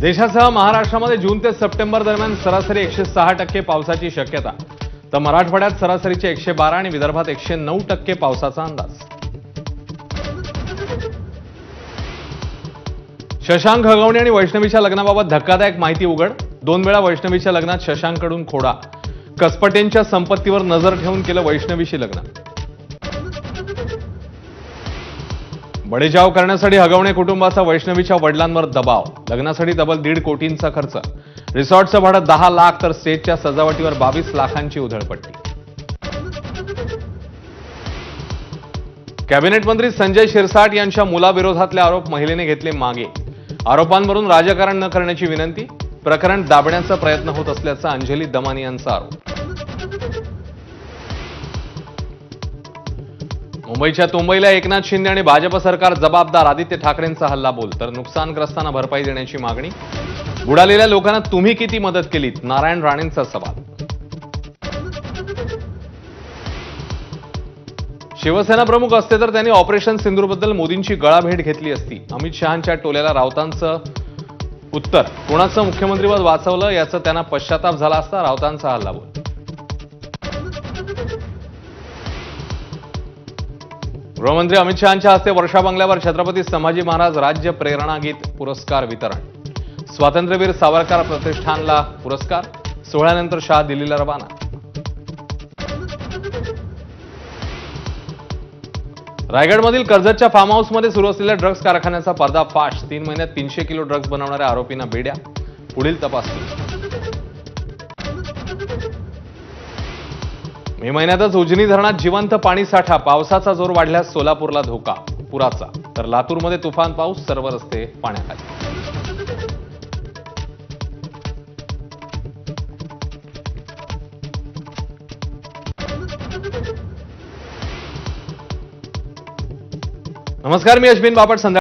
देशासह महाराष्ट्रामध्ये जून ते सप्टेंबर दरम्यान सरासरी 106% पावसाची शक्यता, तर मराठवाड्यात सरासरीचे 112 आणि विदर्भात 109% पावसाचा अंदाज. शशांक हगवणे आणि वैष्णवीच्या लग्नाबाबत धक्कादायक माहिती उघड. 2 वेळा वैष्णवीच्या लग्नात शशांककडून खोडा. कसपटेंच्या संपत्तीवर नजर ठेवून केलं वैष्णवीशी लग्न. बडेजाव करण्यासाठी हगवणे कुटुंबाचा वैष्णवीच्या वडिलांवर दबाव. लग्नासाठी तब्बल 1.5 कोटींचा खर्च. रिसॉर्टचं भाडं 10 लाख तर स्टेजच्या सजावटीवर 22 लाखांची उधळपट्टी. कॅबिनेट मंत्री संजय शिरसाट यांच्या मुलाविरोधातले आरोप महिलेने घेतले मागे. आरोपांवरून राजकारण न करण्याची विनंती. प्रकरण दाबण्याचा प्रयत्न होत असल्याचा अंजली दमानी यांचा आरोप. मुंबईच्या तुंबईला एकनाथ शिंदे आणि भाजप सरकार जबाबदार. आदित्य ठाकरेंचा हल्लाबोल. तर नुकसानग्रस्तांना भरपाई देण्याची मागणी. बुडालेल्या लोकांना तुम्ही किती मदत केलीत, नारायण राणेंचा सवाल. शिवसेना प्रमुख असते तर त्यांनी ऑपरेशन सिंदूरबद्दल मोदींची गळाभेट घेतली असती. अमित शहांच्या टोल्याला राऊतांचं उत्तर. कोणाचं मुख्यमंत्रीपद वाचवलं याचा त्यांना पश्चाताप झाला असता, राऊतांचा हल्लाबोल. गृहमंत्री अमित शहांच्या हस्ते वर्षा बंगल्यावर छत्रपती संभाजी महाराज राज्य प्रेरणा गीत पुरस्कार वितरण. स्वातंत्र्यवीर सावरकर प्रतिष्ठानला पुरस्कार. सोहळ्यानंतर शहा दिल्लीला रवाना. रायगडमधील कर्जतच्या फार्म हाऊसमध्ये सुरू असलेल्या ड्रग्ज कारखान्याचा पर्दाफाश. 3 महिन्यात 300 किलो ड्रग्ज बनवणाऱ्या आरोपींना बेड्या. पुढील तपास सुरू. मे महिन्यातच उजनी धरणात जिवंत पाणी साठा. पावसाचा जोर वाढल्यास सोलापूरला धोका पुराचा. तर लातूरमध्ये तुफान पाऊस, सर्व रस्ते पाण्याखाली. नमस्कार, मी अश्विन बापट.